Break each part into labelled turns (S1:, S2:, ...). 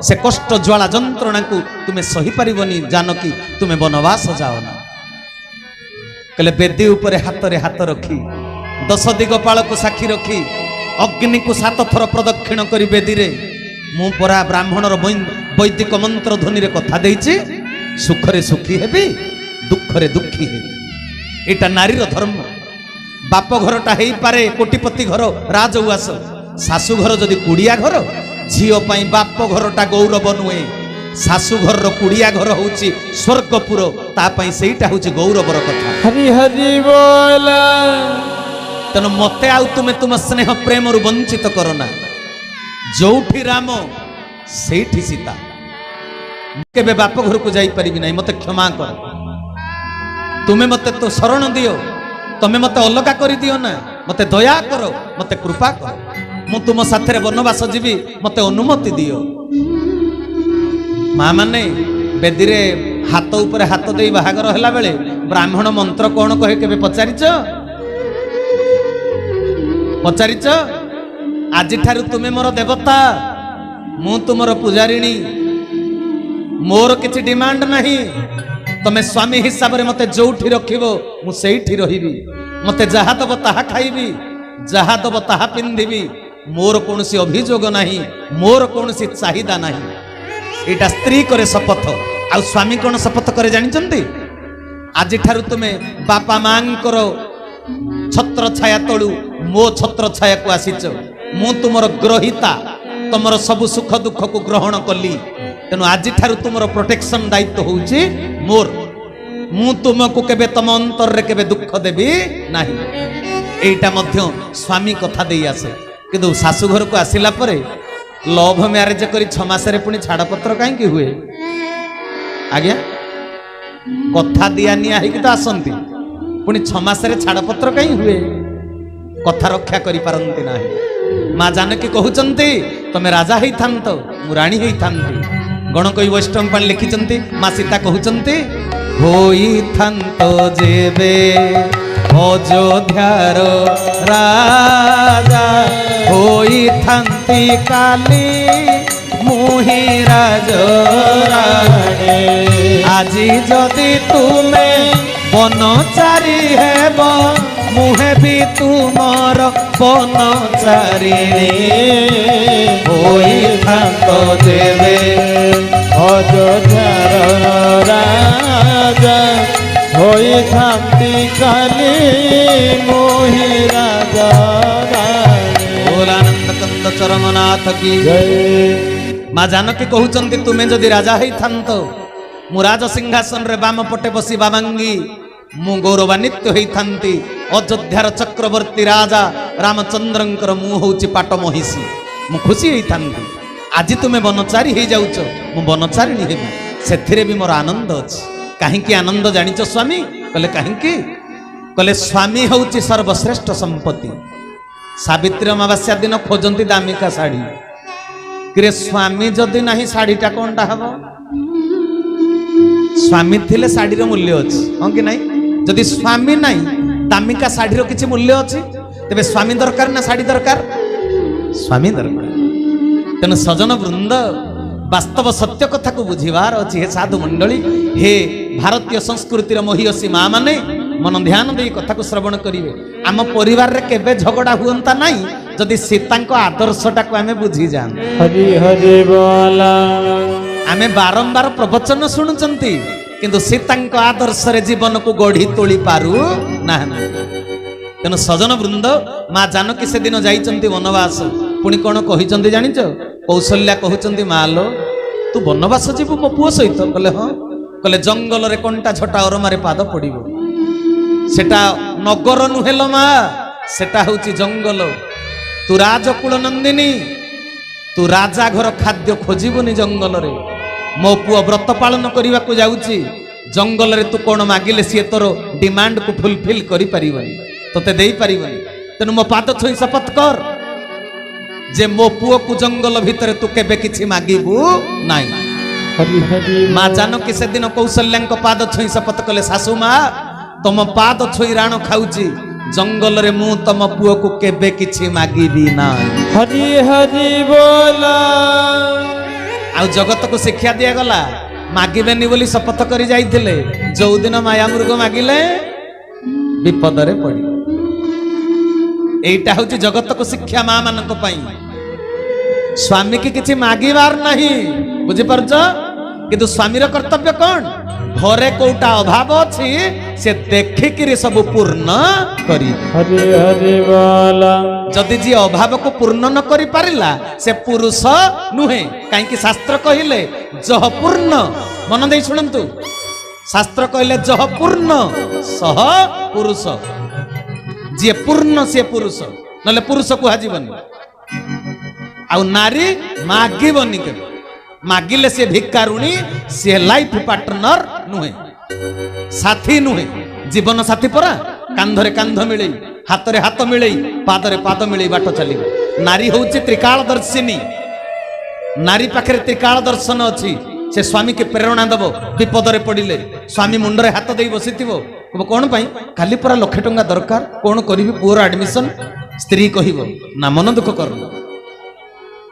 S1: से कष्ट ज्वाला जंत्रणा को तुम्हें सही पारिबनी जानकी तुम्हें वनवास जाओ ना कहले बेदी उपरे हाथ रखी 10 दिगपाल को साक्षी रखी अग्नि को 7 थर प्रदक्षिण करी बेदी रे मु परा ब्राह्मणर वैदिक मंत्र ध्वनि रे कथा देइछि सुखरे सुखी हेबी दुखरे दुखी हेबी एटा नारीर धर्म बाप घरटा हेई पारे कोटिपति घर राजउआस सासु घर जदि कुड़िया घर झीओ पाई बाप घरटा गौरव नुहे सासु घर कुड़िया घर होउची स्वर्गपुर ता पाई सेईटा होउची गौरवर कथा
S2: हरि हरि बोल
S1: तेणु मते आउ तुमे तुम स्नेह प्रेम रु वंचित करना जोठी राम सेठी सीता केबे बाप घर को जाई परिबि नाही मते क्षमा कर तुमे मते तो शरण दियो तमे मते अलगा करी दियो ना मते दया करो मते कृपा करो मु तुम साथे वनवास जीवी मते अनुमति दियो माँ माने बेदी रे हाथ उपरे हाथ दे बाहागर होला बेले ब्राह्मण मंत्र कौन कहे केबे पचारिच आज ठारू तुमे मोर देवता मु तुमर पुजारिणी मोर किछि डिमांड नहीं तमे स्वामी हिसाब रे मते जोठी रखिबो मु सेठी रहिबी मते जहा दब ताहा खाइबी जहा दब ताहा पिंधिबी मोर कोनसी अभियोग नहीं मोर कोनसी चाहिदा नहीं एटा स्त्री करे शपथ आ स्वामी कोन शपथ करे जानिचंती आज ठारू तुमे बापा मांकर छत्र छाया तळु मो छत्र छाया को आसीच मु तुमर ग्रहिता तुमर सब सुख दुख को ग्रहण कली तेणु आज ठारू तुमर प्रोटेक्शन दायित्व होउची मोर मु तुमको केबे तम अंतर रे केबे दुख देबी नाही एटा मध्य स्वामी कथा देई आसे किंतु सासु घर को आसिला परे लव मैरेज करी 6 मास रे पुनी छाड़पत्र काई की हुए आज्ञा कथा दिया निया हे कि तो आसंती पुनी 6 मास रे छाड़पत्र काई हुए कथा रक्षा करि पारंती नाही माँ जानकी कहउचंती तमे राजा हेई थांत मु रानी हेई थांती गणकई वैष्णव पाल लिखिचंती माँ सीता कहउचंती होई थांत जेबे अयोध्यार राजा होई थांती काली मुहि राज राणे आजी जदि तुमे बनचारी हेब मुहे भी तुमर बनचारिणी होई थांत देवे
S2: अयोध्यार राजा होई थांती काली मोहि राजा
S1: बोलानंद कंद चरमनाथ की
S2: जय।
S1: माँ जानकी कहउचंती तुमे जदि राजा हेई थांत मु राज सिंहासन रे बाम पटे बसी बामांगी मु गौरवान्वित होई थांती अयोध्यार चक्रवर्ती राजा रामचंद्रंकर मु होउची पाट महिषी मु खुशी होई थांती आज तुमे बनचारी हेई जाउच मु बनचारिणी हेबी सेथिरे भी मोर आनंद अछि काहेकि आनंद जानिच स्वामी कहले काहेकि कहले स्वामी होउची सर्वश्रेष्ठ संपत्ति सावित्री अमावास्या दिन खोजंती दामिका साड़ी कि स्वामी जदि नहीं साड़ीटा कौनटा हम स्वामी थिले साड़ी मूल्य अच्छी हाँ कि नहीं जदि स्वामी नहीं दामिका साड़ी किसी मूल्य अच्छी तेरे स्वामी दरकार ना साड़ी दरकार स्वामी दरकार तेणु सजन वृंद वास्तव सत्य कथा को बुझीबार अच्छी हे साधु मंडली हे भारतीय संस्कृतिर महिषी माँ माने मन ध्यान दे कथा को श्रवण करिवे आम परिवार रे केबे झगड़ा हुअंता नहीं जदि सीतांको आदर्शटा को आमे बुझी जान
S2: हरि हरि बोला
S1: आमे बारंबार प्रवचन सुनुचंती किंतु सीतांको आदर्श रे जीवन को गढ़ी तोली पारू ना तेणु सजन वृंद माँ जानकी से दिन जाइचंती वनवास पुणी कौन कहिचंती जानिच कौशल्या कहउचंती मालो तू वनवास जीवु मो पुओ सहित कहले हाँ कहले जंगल रे कंटा झटा अरमारे पाद पड़िबो सेटा नगर नुहेलो मा सेटा होची जंगल तू राजकुल नंदिनी तू राजा घर खाद्य खोजिबुनी जंगल रे मो पुओ व्रत पालन करने को जाऊँगी जंगल रे तू कौन मागिले सी तोर डिमांड को फुलफिल करि परिबनी तोते देई परिबनी तेनु मो पाद छुई शपथ कर जे मो पुओ को जंगल भितर तू केबे किछि मागिबू नाही
S2: हरि हरि
S1: माँ जानकी से दिन कौशल्या पाद छुई शपथ कले सासू माँ तुम पाद छुई राण खाऊची जंगल रे मु तम पुओ को केबे किछि मागिबी ना
S2: हरि हरि बोला
S1: ଆଉ ଜଗତକୁ ଶିକ୍ଷା ଦିଆଗଲା ମାଗିବେନି ବୋଲି ଶପଥ କରି ଯାଇଥିଲେ, ଯୋଉଦିନ ମାୟା ମୃଗ ମାଗିଲେ ବିପଦରେ ପଡ଼ିବେ। ଏଇଟା ହଉଛି ଜଗତକୁ ଶିକ୍ଷା ମା ମାନଙ୍କ ପାଇଁ। ସ୍ୱାମୀ କି କିଛି ମାଗିବାର ନାହିଁ, ବୁଝିପାରୁଛ? କିନ୍ତୁ ସ୍ୱାମୀର କର୍ତ୍ତବ୍ୟ କଣ? ଘରେ କୋଉଟା ଅଭାବ ଅଛି ସେ ଦେଖିକିରି ସବୁ ପୂର୍ଣ୍ଣ କରିବେ।
S2: ହରି ହରି ବୋଲ।
S1: ଯଦି ଯିଏ ଅଭାବକୁ ପୂର୍ଣ୍ଣ ନ କରି ପାରିଲା ସେ ପୁରୁଷ ନୁହେଁ। କାହିଁକି? ଶାସ୍ତ୍ର କହିଲେ ଯହ ପୂର୍ଣ୍ଣ, ମନ ଦେଇ ଶୁଣନ୍ତୁ, ଶାସ୍ତ୍ର କହିଲେ ଯହ ପୂର୍ଣ୍ଣ ସହ ପୁରୁଷ। ଯିଏ ପୂର୍ଣ୍ଣ ସିଏ ପୁରୁଷ, ନହେଲେ ପୁରୁଷ କୁହାଯିବନି। ଆଉ ନାରୀ ମାଗିବନି କେବେ। ମାଗିଲେ ସିଏ ଭିକାରୁଣୀ, ସିଏ ଲାଇଫ ପାର୍ଟନର ନୁହେଁ, ସାଥୀ ନୁହେଁ। ଜୀବନ ସାଥୀ ପରା, କାନ୍ଧରେ କାନ୍ଧ ମିଳେଇ, ହାତରେ ହାତ ମିଳେଇ, ପାଦରେ ପାଦ ମିଳେଇ ବାଟ ଚାଲିବ। ନାରୀ ହଉଛି ତ୍ରିକାଳ ଦର୍ଶିନୀ। ନାରୀ ପାଖରେ ତ୍ରିକାଳ ଦର୍ଶନ ଅଛି। ସେ ସ୍ୱାମୀକି ପ୍ରେରଣା ଦବ ବିପଦରେ ପଡ଼ିଲେ। ସ୍ୱାମୀ ମୁଣ୍ଡରେ ହାତ ଦେଇ ବସିଥିବ, କହିବ କଣ ପାଇଁ? କାଲି ପରା ଲକ୍ଷେ ଟଙ୍କା ଦରକାର, କଣ କରିବି ପୁଅର ଆଡମିସନ? ସ୍ତ୍ରୀ କହିବ ନା ମନ ଦୁଃଖ କର,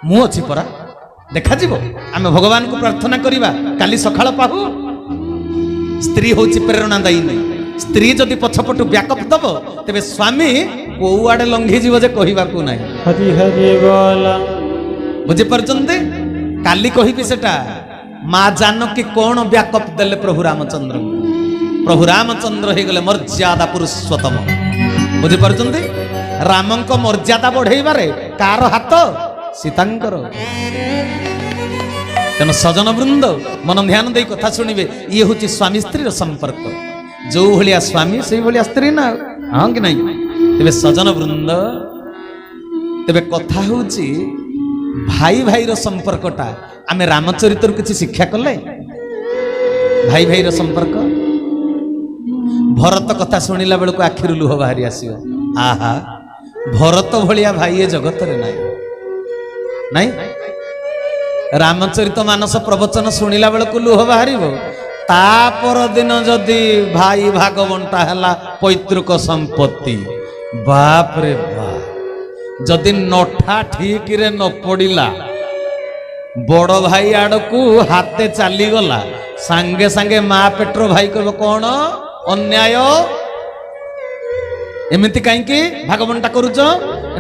S1: ମୁଁ ଅଛି ପରା, ଦେଖାଯିବ। ଆମେ ଭଗବାନଙ୍କୁ ପ୍ରାର୍ଥନା କରିବା କାଲି ସକାଳ ପାହୁ। ସ୍ତ୍ରୀ ହଉଛି ପ୍ରେରଣା ଦାୟୀ ନାହିଁ। ସ୍ତ୍ରୀ ଯଦି ପଛପଟୁ ବ୍ୟାକଅପ ଦବ ତେବେ ସ୍ୱାମୀ କୋଉ ଆଡେ ଲଙ୍ଘିଯିବ ଯେ କହିବାକୁ ନାହିଁ।
S2: ହରି ହରି ବୋଲ।
S1: ବୁଝିପାରୁଛନ୍ତି? କାଲି କହିବି ସେଟା। ମା ଜାନକୀ କଣ ବ୍ୟାକଅପ ଦେଲେ ପ୍ରଭୁ ରାମଚନ୍ଦ୍ର? ପ୍ରଭୁ ରାମଚନ୍ଦ୍ର ହେଇଗଲେ ମର୍ଯ୍ୟାଦା ପୁରୁଷୋତ୍ତମ। ବୁଝିପାରୁଛନ୍ତି? ରାମଙ୍କ ମର୍ଯ୍ୟାଦା ବଢେଇବାରେ କାର ହାତ? ସୀତାଙ୍କର। ତେଣୁ ସଜନ ବୃନ୍ଦ ମନ ଧ୍ୟାନ ଦେଇ କଥା ଶୁଣିବେ। ଇଏ ହଉଛି ସ୍ୱାମୀ ସ୍ତ୍ରୀର ସମ୍ପର୍କ। ଯୋଉ ଭଳିଆ ସ୍ୱାମୀ ସେଇ ଭଳିଆ ସ୍ତ୍ରୀ ନା, ହଁ କି ନାଇଁ? ତେବେ ସଜନ ବୃନ୍ଦ, ତେବେ କଥା ହଉଛି ଭାଇ ଭାଇର ସମ୍ପର୍କଟା ଆମେ ରାମଚରିତରୁ କିଛି ଶିକ୍ଷା କଲେ। ଭାଇ ଭାଇର ସମ୍ପର୍କ। ଭରତ କଥା ଶୁଣିଲା ବେଳକୁ ଆଖିରୁ ଲୁହ ବାହାରି ଆସିବ। ଆହା, ଭରତ ଭଳିଆ ଭାଇ ଏ ଜଗତରେ ନାହିଁ। ନାଇଁ, ରାମଚରିତ ମାନସ ପ୍ରବଚନ ଶୁଣିଲା ବେଳକୁ ଲୁହ ବାହାରିବ। ତା ପରଦିନ ଯଦି ଭାଇ ଭାଗ ବଣ୍ଟା ହେଲା ପୈତୃକ ସମ୍ପତ୍ତି, ବାପରେ ବାପ। ଯଦି ନଠା ଠିକରେ ନ ପଡ଼ିଲା, ବଡ଼ ଭାଇ ଆଡ଼କୁ ହାତେ ଚାଲିଗଲା, ସାଙ୍ଗେ ସାଙ୍ଗେ ମା ପେଟ୍ର ଭାଇ କହିବ କଣ ଅନ୍ୟାୟ, ଏମିତି କାହିଁକି ଭାଗ ବଣ୍ଟା କରୁଛ?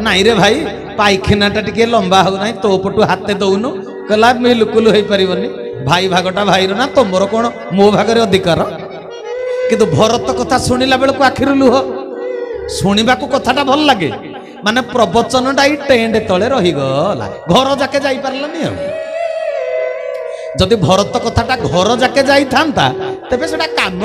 S1: ନାଇଁ ରେ ଭାଇ, ପାଇଖାନାଟା ଟିକେ ଲମ୍ବା ହଉନାହିଁ, ତୋ ପଟୁ ହାତେ ଦଉନୁ। କହିଲା ବିଲକୁଲ ହେଇପାରିବନି, ଭାଇ ଭାଗଟା ଭାଇର ନା, ତମର କଣ ମୋ ଭାଗରେ ଅଧିକାର? କିନ୍ତୁ ଭରତ କଥା ଶୁଣିଲା ବେଳକୁ ଆଖିରୁ ଲୁହ। ଶୁଣିବାକୁ କଥାଟା ଭଲ ଲାଗେ, ମାନେ ପ୍ରବଚନଟା ଏଇ ଟେଣ୍ଡ ତଳେ ରହିଗଲା, ଘର ଯାକେ ଯାଇପାରିଲାନି। ଆଉ ଯଦି ଭରତ କଥାଟା ଘର ଯାକେ ଯାଇଥାନ୍ତା ତେବେ ସେଟା କାମ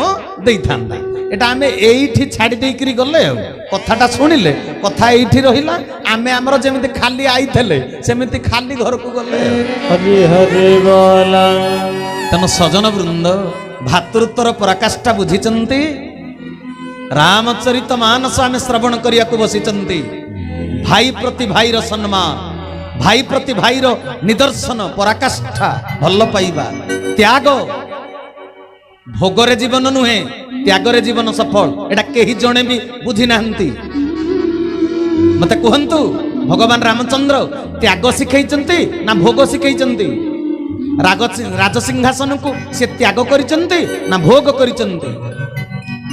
S1: ଦେଇଥାନ୍ତା। এটা ଆମେ ଏଇଠି ଛାଡ଼ି ଦେଇକିରି ଗଲେ, ଆଉ କଥାଟା ଶୁଣିଲେ କଥା ଏଇଠି ରହିଲା, ଆମେ ଆମର ଯେମିତି ଖାଲି ଆଇଥିଲେ ସେମିତି ଖାଲି ଘରକୁ ଗଲେ।
S2: ହରି ହରି ବୋଲ।
S1: ତେଣୁ ସଜନ ବୃନ୍ଦ ଭାତୃତ୍ୱର ପରାକାଷ୍ଠା ବୁଝିଛନ୍ତି। ରାମଚରିତ ମାନସ ଆମେ ଶ୍ରବଣ କରିବାକୁ ବସିଛନ୍ତି। ଭାଇ ପ୍ରତି ଭାଇର ସମ୍ମାନ, ଭାଇ ପ୍ରତି ଭାଇର ନିଦର୍ଶନ, ପରାକାଷ୍ଠା, ଭଲ ପାଇବା, ତ୍ୟାଗ। ଭୋଗରେ ଜୀବନ ନୁହେଁ, ତ୍ୟାଗରେ ଜୀବନ ସଫଳ। ଏଟା କେହି ଜଣେ ବି ବୁଝି ନାହାନ୍ତି। ମତେ କୁହନ୍ତୁ, ଭଗବାନ ରାମଚନ୍ଦ୍ର ତ୍ୟାଗ ଶିଖେଇଛନ୍ତି ନା ଭୋଗ ଶିଖେଇଛନ୍ତି? ରାଜସିଂହାସନକୁ ସେ ତ୍ୟାଗ କରିଛନ୍ତି ନା ଭୋଗ କରିଛନ୍ତି?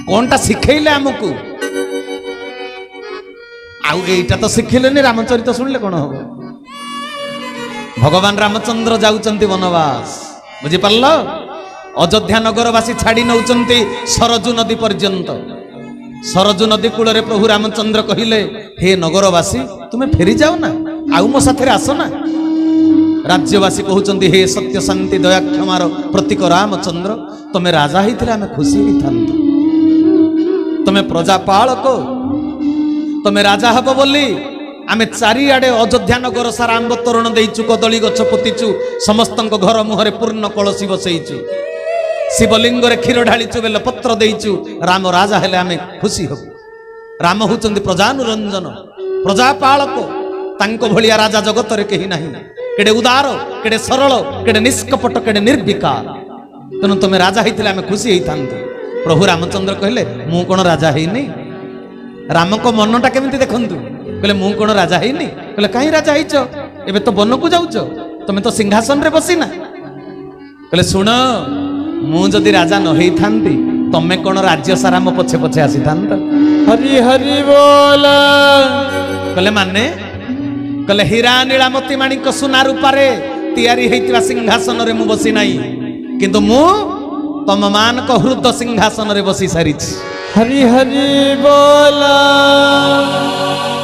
S1: କଣଟା ଶିଖେଇଲେ ଆମକୁ? ଆଉ ଏଇଟା ତ ଶିଖିଲେନି, ରାମଚରିତ ଶୁଣିଲେ କଣ ହବ? ଭଗବାନ ରାମଚନ୍ଦ୍ର ଯାଉଛନ୍ତି ବନବାସ, ବୁଝିପାରିଲ? ଅଯୋଧ୍ୟା ନଗରବାସୀ ଛାଡ଼ି ନେଉଛନ୍ତି ସରଜୁ ନଦୀ ପର୍ଯ୍ୟନ୍ତ। ସରଜୁ ନଦୀ କୂଳରେ ପ୍ରଭୁ ରାମଚନ୍ଦ୍ର କହିଲେ, ହେ ନଗରବାସୀ, ତୁମେ ଫେରି ଯାଅ ନା, ଆଉ ମୋ ସାଥିରେ ଆସ ନା। ରାଜ୍ୟବାସୀ କହୁଛନ୍ତି, ହେ ସତ୍ୟ ଶାନ୍ତି ଦୟାକ୍ଷମାର ପ୍ରତୀକ ରାମଚନ୍ଦ୍ର, ତମେ ରାଜା ହେଇଥିଲେ ଆମେ ଖୁସି ହେଇଥାନ୍ତୁ। ତମେ ପ୍ରଜାପାଳକ, ତମେ ରାଜା ହବ ବୋଲି ଆମେ ଚାରିଆଡେ ଅଯୋଧ୍ୟା ନଗର ସାରା ଆମ୍ବ ତୋରଣ ଦେଇଛୁ, କଦଳୀ ଗଛ ପୋତିଛୁ, ସମସ୍ତଙ୍କ ଘର ମୁହଁରେ ପୂର୍ଣ୍ଣ କଳସୀ ବସେଇଛୁ, ଶିବଲିଙ୍ଗରେ କ୍ଷୀର ଢାଳିଛୁ, ବେଲପତ୍ର ଦେଇଛୁ। ରାମ ରାଜା ହେଲେ ଆମେ ଖୁସି ହବୁ। ରାମ ହଉଛନ୍ତି ପ୍ରଜାନୁରଞ୍ଜନ, ପ୍ରଜାପାଳକ। ତାଙ୍କ ଭଳିଆ ରାଜା ଜଗତରେ କେହି ନାହିଁ। କେଡେ ଉଦାର, କେଡେ ସରଳ, କେଡେ ନିଷ୍କପଟ, କେଡେ ନିର୍ବିକାର। ତେଣୁ ତମେ ରାଜା ହେଇଥିଲେ ଆମେ ଖୁସି ହେଇଥାନ୍ତୁ। ପ୍ରଭୁ ରାମଚନ୍ଦ୍ର କହିଲେ, ମୁଁ କଣ ରାଜା ହେଇନି? ରାମଙ୍କ ମନଟା କେମିତି ଦେଖନ୍ତୁ। କହିଲେ, ମୁଁ କଣ ରାଜା ହେଇନି? କହିଲେ, କାହିଁ ରାଜା ହେଇଛ? ଏବେ ତ ବନକୁ ଯାଉଛ, ତମେ ତ ସିଂହାସନରେ ବସିନା। କହିଲେ ଶୁଣ, ମୁଁ ଯଦି ରାଜା ନ ହେଇଥାନ୍ତି ତମେ କଣ ରାଜ୍ୟ ସାରା ମୋ ପଛେ ପଛେ ଆସିଥାନ୍ତ?
S2: ହରି ହରି ବୋଲ।
S1: କହିଲେ ମାନେ? କହିଲେ ହୀରା ନୀଳାମତି ମାଣିକ ସୁନା ରୂପାରେ ତିଆରି ହେଇଥିବା ସିଂହାସନରେ ମୁଁ ବସି ନାହିଁ, କିନ୍ତୁ ମୁଁ ତମ ମାନଙ୍କ ହୃଦ ସିଂହାସନରେ ବସି ସାରିଛି।
S2: ହରି ହରି ବୋଲ।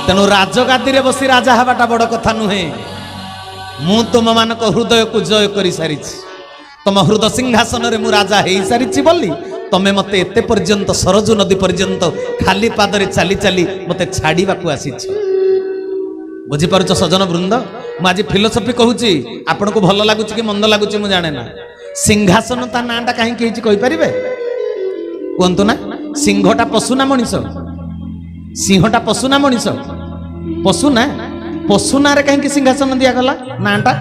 S1: ତେଣୁ ରାଜଗାଦିରେ ବସି ରାଜା ହେବାଟା ବଡ କଥା ନୁହେଁ। ମୁଁ ତୁମ ମାନଙ୍କ ହୃଦୟକୁ ଜୟ କରି ସାରିଛି। ତମ ହୃଦ ସିଂହାସନରେ ମୁଁ ରାଜା ହେଇସାରିଛି ବୋଲି ତମେ ମତେ ଏତେ ପର୍ଯ୍ୟନ୍ତ ସରଜୁ ନଦୀ ପର୍ଯ୍ୟନ୍ତ ଖାଲି ପାଦରେ ଚାଲି ଚାଲି ମତେ ଛାଡିବାକୁ ଆସିଛି। ବୁଝିପାରୁଛ ସଜନ ବୃନ୍ଦ? ମୁଁ ଆଜି ଫିଲୋସଫି କହୁଛି, ଆପଣଙ୍କୁ ଭଲ ଲାଗୁଛି କି ମନ୍ଦ ଲାଗୁଛି ମୁଁ ଜାଣେ ନା। ସିଂହାସନ ତା ନାଁଟା କାହିଁକି ହେଇଛି କହିପାରିବେ? କୁହନ୍ତୁ ନା। ସିଂହଟା ପଶୁ ନା ମଣିଷ? ସିଂହଟା ପଶୁ ନା ମଣିଷ? ପଶୁ ନା। ପଶୁ ନାଁରେ କାହିଁକି ସିଂହାସନ ଦିଆଗଲା ନାଁଟା?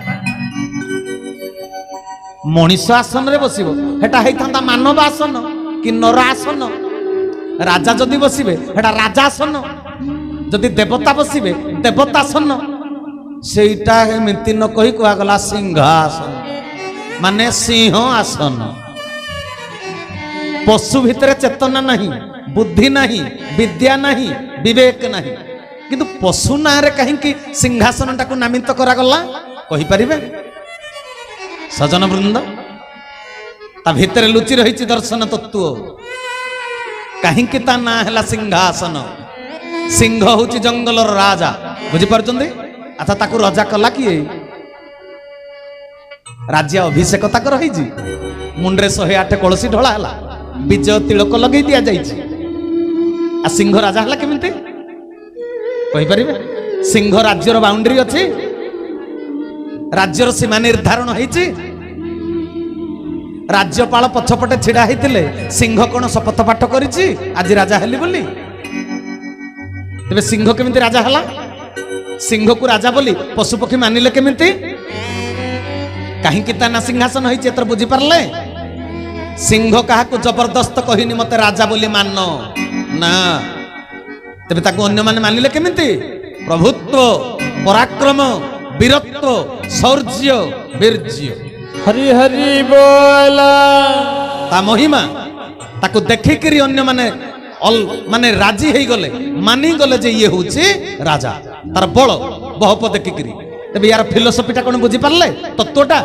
S1: ମଣିଷ ଆସନରେ ବସିବ, ସେଟା ହେଇଥାନ୍ତା ମାନବ ଆସନ କି ନର ଆସନ। ରାଜା ଯଦି ବସିବେ ସେଟା ରାଜାସନ, ଯଦି ଦେବତା ବସିବେ ଦେବତାସନ। ସେଇଟା ଏମିତି ନ କହି କୁହାଗଲା ସିଂହାସନ, ମାନେ ସିଂହ ଆସନ। ପଶୁ ଭିତରେ ଚେତନା ନାହିଁ, ବୁଦ୍ଧି ନାହିଁ, ବିଦ୍ୟା ନାହିଁ, ବିବେକ ନାହିଁ, କିନ୍ତୁ ପଶୁ ନାଁରେ କାହିଁକି ସିଂହାସନଟାକୁ ନାମିତ କରାଗଲା କହିପାରିବେ ସଜନ ବୃନ୍ଦ? ତା ଭିତରେ ଲୁଚି ରହିଛି ଦର୍ଶନ ତତ୍ତ୍ୱ। କାହିଁକି ତା ନାଁ ହେଲା ସିଂହାସନ? ସିଂହ ହଉଛି ଜଙ୍ଗଲର ରାଜା, ବୁଝିପାରୁଛନ୍ତି? ଆଚ୍ଛା, ତାକୁ ରଜା କଲା କିଏ? ରାଜ୍ୟ ଅଭିଷେକ ତାଙ୍କର ହେଇଛି, ମୁଣ୍ଡରେ 108 କଳସୀ ଢଳା ହେଲା, ବିଜୟ ତିଳକ ଲଗେଇ ଦିଆଯାଇଛି। ଆଉ ସିଂହ ରାଜା ହେଲା କେମିତି କହିପାରିବେ? ସିଂହ ରାଜ୍ୟର ବାଉଣ୍ଡ୍ରି ଅଛି, ରାଜ୍ୟର ସୀମା ନିର୍ଦ୍ଧାରଣ ହେଇଛି। ରାଜ୍ୟପାଳ ପଛପଟେ ଛିଡା ହେଇଥିଲେ, ସିଂହ କଣ ଶପଥ ପାଠ କରିଛି ଆଜି ରାଜା ହେଲି ବୋଲି? ତେବେ ସିଂହ କେମିତି ରାଜା ହେଲା? ସିଂହକୁ ରାଜା ବୋଲି ପଶୁପକ୍ଷୀ ମାନିଲେ କେମିତି? କାହିଁକି ତା ନା ସିଂହାସନ ହେଇଛି ଏଥର ବୁଝିପାରିଲେ? ସିଂହ କାହାକୁ ଜବରଦସ୍ତ କହିନି ମତେ ରାଜା ବୋଲି ମାନ ନା। ତେବେ ତାକୁ ଅନ୍ୟମାନେ ମାନିଲେ କେମିତି? ପ୍ରଭୁତ୍ୱ, ପରାକ୍ରମ, ବୀରତ୍ୱ, ଶୌର୍ଯ୍ୟ, ବୀର୍ଯ୍ୟ।
S2: ହରି ହରି ବୋଲ।
S1: ତା ମହିମା ତାକୁ ଦେଖିକିରି ଅନ୍ୟମାନେ ମାନେ ରାଜି ହେଇଗଲେ, ମାନିଗଲେ ଯେ ଇଏ ହଉଛି ରାଜା, ତାର ବଳ ବହପ ଦେଖିକିରି। ତେବେ ୟାର ଫିଲୋସଫିଟା କଣ ବୁଝିପାରିଲେ? ତତ୍ତ୍ୱଟା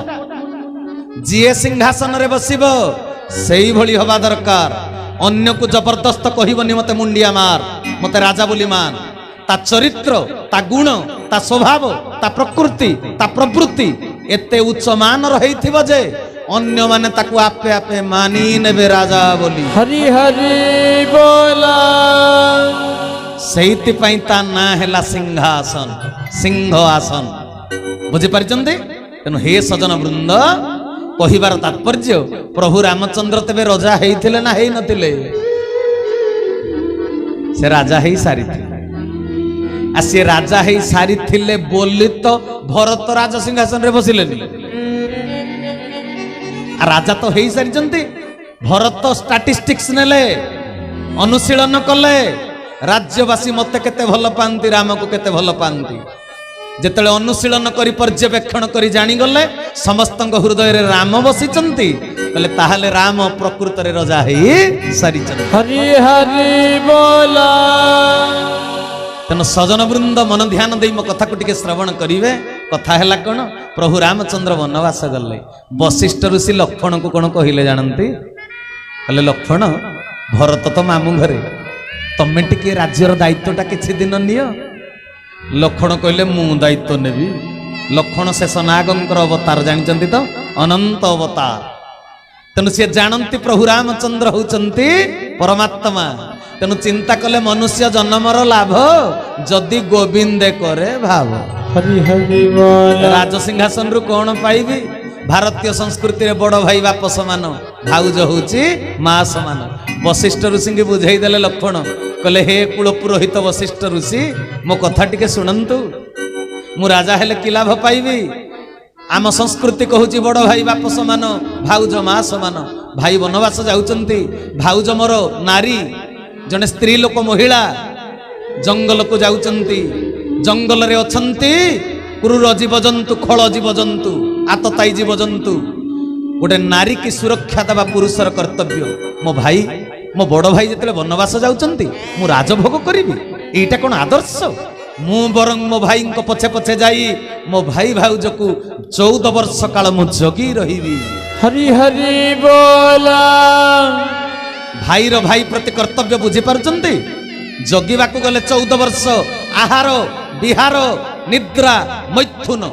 S1: ଯିଏ ସିଂହାସନରେ ବସିବ ସେଇଭଳି ହବା ଦରକାର। ଅନ୍ୟକୁ ଜବରଦସ୍ତ କହିବନି ମତେ ମୁଣ୍ଡିଆ ମାର, ମତେ ରାଜା ବୋଲି ମାନ। ତା ଚରିତ୍ର, ତା ଗୁଣ, ତା ସ୍ୱଭାବ, ତା ପ୍ରକୃତି, ତା ପ୍ରବୃତ୍ତି ଏତେ ଉଚ୍ଚ ମାନର ହେଇଥିବ ଯେ ଅନ୍ୟମାନେ ତାକୁ ଆପେ ଆପେ ମାନି ନେବେ ରାଜା ବୋଲି।
S2: ହରି ହରି ବୋଲ।
S1: ସେଇଥିପାଇଁ ତା ନାଁ ହେଲା ସିଂହାସନ, ସିଂହ ଆସନ। ବୁଝିପାରିଛନ୍ତି? ତେଣୁ ହେ ସଜନ ବୃନ୍ଦ, କହିବାର ତାତ୍ପର୍ଯ୍ୟ ପ୍ରଭୁ ରାମଚନ୍ଦ୍ର ତେବେ ରାଜା ହେଇଥିଲେ ନା ହେଇ ନଥିଲେ? ସେ ରାଜା ହେଇ ସାରିଥିଲେ। ଆଉ ସେ ରାଜା ହେଇ ସାରିଥିଲେ ବୋଲି ତ ଭରତ ରାଜ ସିଂହାସନରେ ବସିଲେନି। ରାଜା ତ ହେଇ ସାରିଛନ୍ତି। ଭରତ ଷ୍ଟାଟିଷ୍ଟିକ୍ସ ନେଲେ, ଅନୁଶୀଳନ କଲେ, ରାଜ୍ୟବାସୀ ମତେ କେତେ ଭଲ ପାଆନ୍ତି, ରାମକୁ କେତେ ଭଲ ପାଆନ୍ତି। ଯେତେବେଳେ ଅନୁଶୀଳନ କରି ପର୍ଯ୍ୟବେକ୍ଷଣ କରି ଜାଣିଗଲେ ସମସ୍ତଙ୍କ ହୃଦୟରେ ରାମ ବସିଛନ୍ତି, କହିଲେ ତାହେଲେ ରାମ ପ୍ରକୃତରେ ରାଜା ହେଇ ସାରିଛନ୍ତି।
S2: ହରି ହରି ବୋଲ।
S1: ତେଣୁ ସଜନ ବୃନ୍ଦ ମନ ଧ୍ୟାନ ଦେଇ ମୋ କଥାକୁ ଟିକେ ଶ୍ରବଣ କରିବେ। କଥା ହେଲା କଣ? ପ୍ରଭୁ ରାମଚନ୍ଦ୍ର ବନବାସ ଗଲେ, ବଶିଷ୍ଠ ଋଷି ଲକ୍ଷ୍ମଣଙ୍କୁ କଣ କହିଲେ ଜାଣନ୍ତି? କହିଲେ ଲକ୍ଷ୍ମଣ, ଭରତ ତ ମାମୁଁ ଘରେ, ତମେ ଟିକେ ରାଜ୍ୟର ଦାୟିତ୍ୱଟା କିଛି ଦିନ ନିଅ। ଲକ୍ଷ୍ମଣ କହିଲେ ମୁଁ ଦାୟିତ୍ୱ ନେବି? ଲକ୍ଷ୍ମଣ ଶେଷ ନାଗଙ୍କର ଅବତାର ଜାଣିଛନ୍ତି ତ, ଅନନ୍ତ ଅବତାର। ତେଣୁ ସିଏ ଜାଣନ୍ତି ପ୍ରଭୁ ରାମଚନ୍ଦ୍ର ହଉଛନ୍ତି ପରମାତ୍ମା। ତେଣୁ ଚିନ୍ତା କଲେ ମନୁଷ୍ୟ ଜନ୍ମର ଲାଭ ଯଦି ଗୋବିନ୍ଦେ କରେ ଭାବ।
S2: ହରି ହରି ବୋଲ।
S1: ରାଜସିଂହାସନରୁ କଣ ପାଇବି? ଭାରତୀୟ ସଂସ୍କୃତିରେ ବଡ଼ ଭାଇ ବାପ ସମାନ, ଭାଉଜ ହଉଛି ମା ସମାନ। ବଶିଷ୍ଠ ଋଷିଙ୍କୁ ବୁଝେଇ ଦେଲେ ଲକ୍ଷ୍ମଣ। କହିଲେ ହେ କୁଳ ପୁରୋହିତ ବଶିଷ୍ଠ ଋଷି, ମୋ କଥା ଟିକେ ଶୁଣନ୍ତୁ। ମୁଁ ରାଜା ହେଲେ କି ଲାଭ ପାଇବି? ଆମ ସଂସ୍କୃତି କହୁଛି ବଡ଼ ଭାଇ ବାପ ସମାନ, ଭାଉଜ ମା ସମାନ। ଭାଇ ବନବାସ ଯାଉଛନ୍ତି, ଭାଉଜ ମୋର ନାରୀ, ଜଣେ ସ୍ତ୍ରୀ ଲୋକ ମହିଳା ଜଙ୍ଗଲକୁ ଯାଉଛନ୍ତି। ଜଙ୍ଗଲରେ ଅଛନ୍ତି କ୍ରୂର ଜୀବଜନ୍ତୁ, ଖଳ ଜୀବଜନ୍ତୁ, ଆତତାୟୀ ଜୀବଜନ୍ତୁ। गोटे नारी की सुरक्षा देवा पुरुषर कर्तव्य। मो भाई मो बड़ भाई जिते वनवास जाउचंती मु राजभोग करी एटा कौन आदर्श? मु बरं मो भाई पछे पछे जाई मो भाई भाउज को 14 वर्ष काल मु जगी रही।
S2: हरि हरि बोला।
S1: भाई रो भाई प्रति कर्तव्य बुझी पारुचंती? जगिबा को गले 14 वर्ष आहार विहार निद्रा मैथुन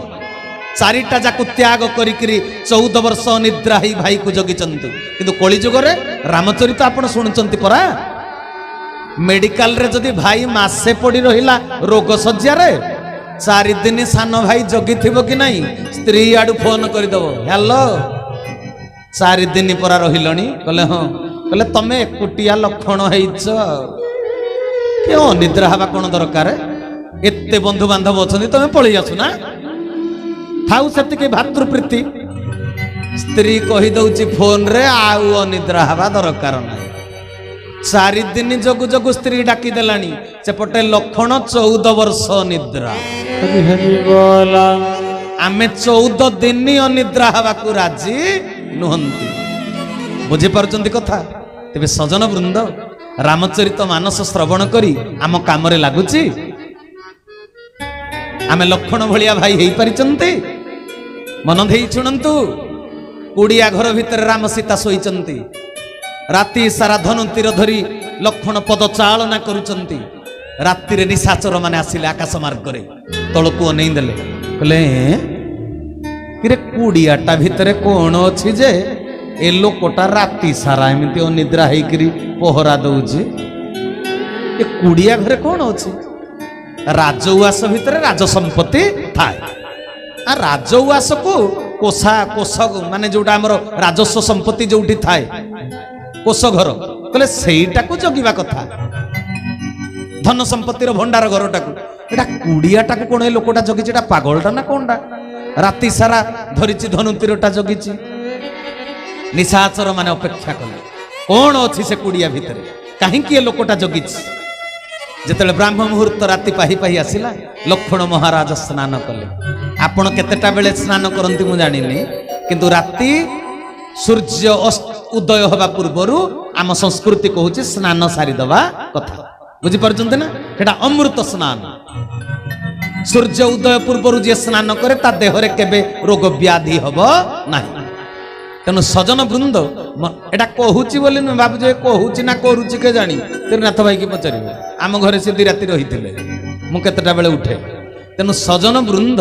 S1: चारिटा जाकु त्याग करिकरी 14 वर्ष निद्रा ही भाई को जगिचंती। किंतु कली जुगरे रामचरित आपण शुणुचंती परा मेडिकल रे जदि भाई मासे पड़ी रहिला रोग सज्जा रे 4 दिन सान भाई जगी थिबो कि नहीं स्त्री आडू फोन करदब हेलो 4 दिन परा रहिलणी कहले हाँ कहले तमे एकुटिया लक्षण हेइछ के अनिद्रा हवा कोन दरकार एते बंधु बांधव अछंती तमे पळी आसु ना थाउ सेतिके भातृप्रीति स्त्री कहि दउची फोन रे आउ अनिद्रा हवा दरकार ना 4 दिन जगु जगु स्त्री डाकी देलानी सेपटे लक्षण 14 वर्ष निद्रा।
S2: हरि हरि बोला।
S1: आमे 14 दिन अनिद्रा हवा को राजी नुहंती। बुझी पारुचंती कथा? तेबे सजन वृंद रामचरित मानस श्रवण करी आम काम रे लागुची? आमे लक्षण भलिया भाई हेई परिचंती? मन देई शुणंतु कुड़िया घर भितर राम सीता सोईचंती राति सारा धनुतीर धरी लक्षण पद चालना करुचंती। राति रे निशाचर माने आसिले आकाश मार्ग रे तळकु अनेई देले कहले किरे कुड़ियाटा भितरे कोन अछि जे ए लोकटा राति सारा एमिति अनिद्रा हेकरी पहरा दउची? ए कुड़िया घरे कोन अछि? राजउआस भितरे राज संपत्ति थाए आ राजउआस को कोषा कोष माने जोटा हमर राजस्व संपत्ति जोठी थाए कोष घर कहले सेईटा को जगिबा कथा धन संपत्तिर भंडार घरटा को एटा कुड़ियाटा को कोन ए लोकटा जगिछि? एटा पागलटा ना कोनटा? राति सारा धरिछि धनुतीरटा जगिछि। निशाचर माने अपेक्षा कले कोन अछि से कुड़िया भितरे काहेकि ए लोकटा जगिछि? जेतेले ब्राह्म मुहूर्त राति पाही पाही आसिला लक्ष्मण महाराज स्नान कले। आपण केतेटा बेले स्नान करंती मु जानिनी किंतु राति सूर्य उदय होबा पूर्वरु आम संस्कृति कहूची स्नान सारी दबा कथा। बुझी पारुचंती ना? सेटा अमृत स्नान। सूर्य उदय पूर्वरु जे स्नान करे ता देहरे केबे रोग व्याधि हबो नाही। तेणु सजन वृंद एटा कहूची बोली नु बाबू कहूची ना करूची के जानी त्रिनाथ भाई की पचारिबे आम घरे से दी राति रहिथिले मु केतेटा बेले उठे। तेणु सजन वृंद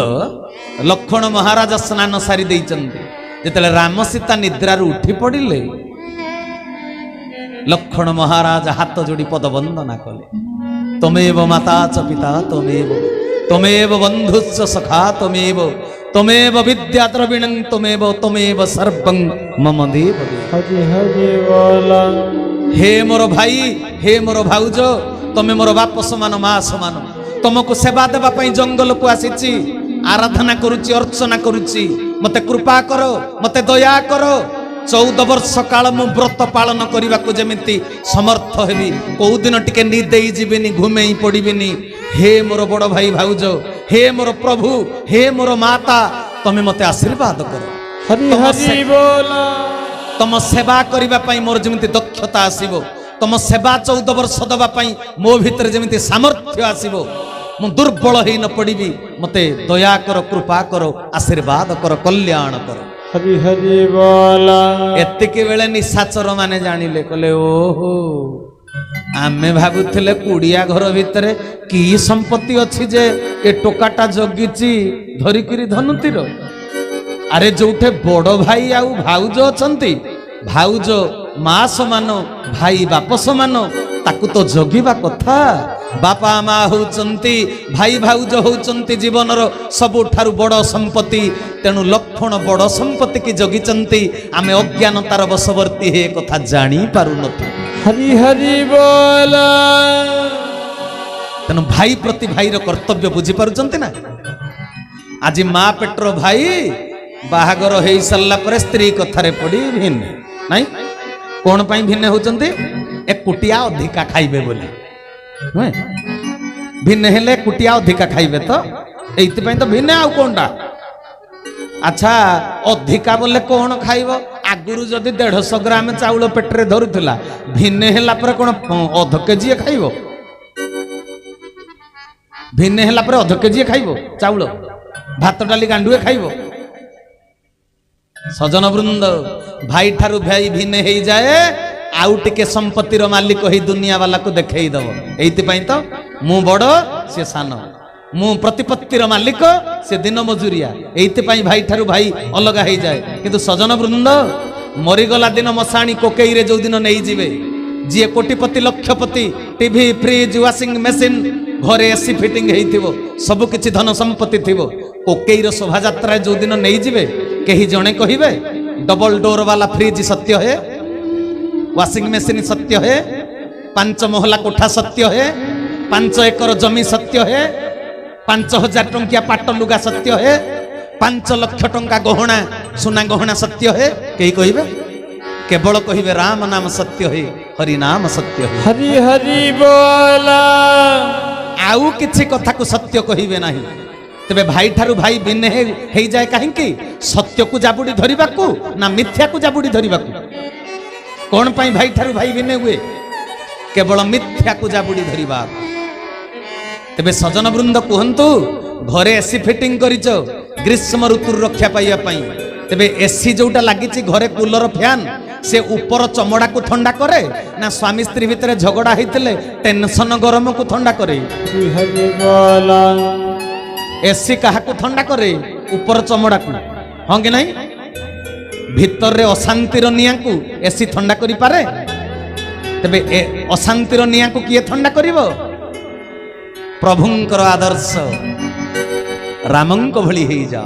S1: लक्ष्मण महाराज स्नान सारी देइचंती जेतेले राम सीता निद्रारू उठी पड़िले लक्ष्मण महाराज हाथ जोड़ी पद वंदना कले तमेव माता च पिता तमेव बंधुश्च सखा तमेव विद्या द्रविणं तमेव सर्वं मम देव।
S2: हरि हरि बोला।
S1: हे मोर भाई हे मोर भाउज तमे मोर बाप समान माँ समान तुमको सेवा देवा पई जंगल को आसीची आराधना करुची अर्चना करुची मते कृपा करो मते दया करो 14 वर्ष काल मु व्रत पालन करने को जमिति समर्थ हेबी कौ दिन टिके निदेई जीविनी घुमेई पड़िबिनी। हे मोर बड़ भाई भाउज हे मोर प्रभु हे मोर माता तमे मते आशीर्वाद करो।
S2: हरि हरि बोला।
S1: तम सेवा करबा पई मोर जमिति दक्षता आसीबो तम सेवा 14 वर्ष दबा पई मो भीतर जमिति सामर्थ्य आसीबो मु दुर्बल हेई न पड़िबी मते दया करो कृपा करो आशीर्वाद करो कल्याण करो।
S2: हरि हरि बोला।
S1: एतिके बेले निशाचर माने जानिले कहले ओहो आमे भाबुथिले कुड़िया घर भितरे की संपत्ति अछि जे ए टोकाटा जगिची धरिकिरी धनुतीर। अरे जोठे बड़ भाई आउ भाउज अछंती भाउज माँ समान भाई बाप समान ताकू तो जगिबा कथा। बापा माँ होचंती भाई भाउज होचंती जीवनर सबुठारु बड़ संपत्ति तेणु लक्ष्मण बड़ संपत्ति की जगिचंती आमे अज्ञानतार बशवर्ती हे कथा जानी पारु नथु।
S2: हरि हरि बोला।
S1: तेणु भाई प्रति भाई रो कर्तव्य बुझी पारुचंती ना? आज माँ पेटर भाई बाहागर हो सारा पर स्त्री कथारे पड़ी भिन्न नाई कौन पाई भिन्न होचंती एकुटिया अधिका खाइबे बोले नुहे भिन्न हेले एकुटिया अधिका खाइबे तो एइति पई तो भिन्न आउ कोनटा। अच्छा अधिका बोले कौन खाइबो आगुरु जदि 150 ग्राम चाउल पेटरे धरुला भिन्ने ହେଲା ପରେ कोन अध केजी खाइबो भिन्ने ହେଲା ପରେ अध केजी खाइबो चाउल भात डाली गांडुए खाइबो सजन वृंद भाई ठारू भाई भिन्ने हो जाए आउ टिके संपत्तिर मालिक ही दुनिया वाला को देखई दब एइति पई तो मु बड़ से सान मु प्रतिपत्तिर मालिक से दिन मजूरिया एइति पई भाई ठारू भाई अलगा हो जाए किंतु सजन वृंद मरीगला दिन मशाणी कोकेई रे जो दिन नहीं जिवे जी कोटिपति लक्षपति टीवी फ्रिज वाशिंग मशीन घरे एसी फिटिंग हेइथिबो सब किछि धन संपत्ति थिबो कोकेई रो शोभा यात्रा जो दिन नहीं जिवे कहीं जणे कहिबे डबल डोर वाला फ्रिज सत्य है वाशिंग मशीन सत्य है 5 महला कोठा सत्य है 5 एकर जमी सत्य है 5000 टंकिया पाट लुगा सत्य है 5 लाख टंका गहना सुना गहना सत्य है कहीं कहिबे केवल कहिबे राम नाम सत्य है हरि नाम सत्य है
S2: हरि हरि बोला
S1: आउ किछि कथा को सत्य कहिबे नाही तेबे भाई ठारू भाई भिन्न हे जाए कहीं सत्य को जाबुड़ी धरिबा को ना मिथ्या को जाबुड़ी धरिबा को कौन पाई भाई ठारू भाई भिन्न हुए केवल मिथ्या को जाबुड़ी धरिबा तेबे सजन वृंद कहंतु घरे एसी फिटिंग करिच ग्रीष्म ऋतु रक्षा पाइबा पई तेबे एसी जोटा लागिची घरे कूलर फैन से ऊपर चमड़ा को ठंडा करे ना स्वामी स्त्री भितर झगड़ा होइतले टेंशन गरम को ठंडा करे
S2: हरि हरि बोला
S1: एसी कहा को ठंडा करे ऊपर चमड़ा को हाँ कि नहीं भीतर रे अशांतिर निया को एसी ठंडा करि पारे तबे अशांतिर निया को किए ठंडा करिवो प्रभुंकर आदर्श रामंक भली हेई जा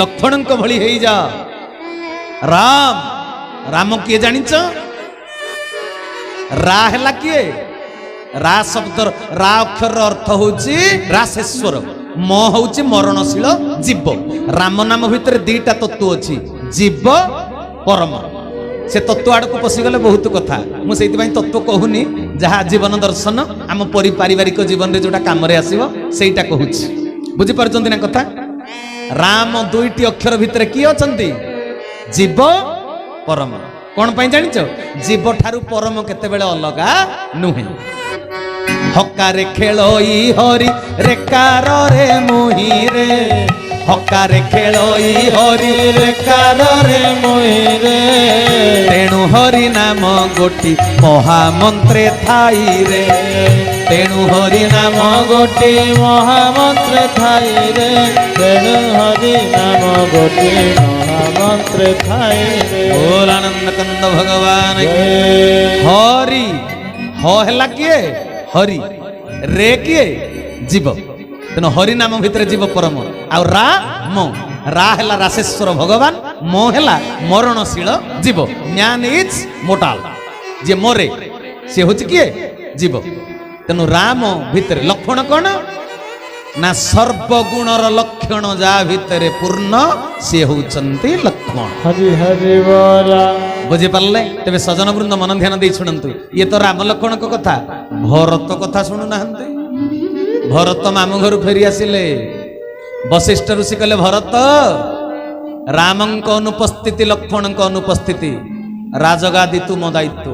S1: लक्ष्मणंक भली हेई जा राम राम किए जानिच रा हैला किए रा शब्द रा अक्षर अर्थ होची रासेश्वर म होची मरणशील जीव राम नाम भितर दीटा तत्व अछि जीव परम से तत्व आड़ को पशिगले बहुत कथा मुझे तत्व कहूनी जहाँ जीवन दर्शन आम पारिवारिक जीवन रे जोटा काम रे आसीबो सेटा कहूची बुझी पारछंती ना कथा राम दुईटी अक्षर भितर किए अछंती जीव परम कौन पाई जानिच जीव ठारू परम केतेबेले अलगा नुहे हकारे खेलोई हरि रेकार रे मुही रे हकारे खेलोई हरि रेकार रे मुही रे तेणु हरि नाम गोटी महामंत्रे थाई रे तेणु हरि नाम गोटी
S2: महामंत्र थाई रे तेणु हरि नाम गोटी महामंत्र थाई रे
S1: बोल आनंद कंद भगवान की हरि ह हैला किए हरि रे किए जीव तेणु हरि नाम भितर जीव परम आउ रा हैला रासेश्वर भगवान मो हैला मरणशील जीव म्यान इज मोर्टाल जे मरे से होची किए जीव तेणु राम भितर लक्षण कौन ना सर्वगुणर लक्षण जा भितर पूर्ण से होचंती लक्ष्मण
S2: हरि हरि बोला
S1: बुझी पारे तेरे सजन वृंद मन ध्यान दे शुणु ये तो राम लक्ष्मण को कथा भरत कथा शुणु ना भरत मामू घर फेरी आसिले वशिष्ठ ऋषि कहले भरत रामंक अनुपस्थिति लक्ष्मण अनुपस्थिति राजगादी तुम दायित्व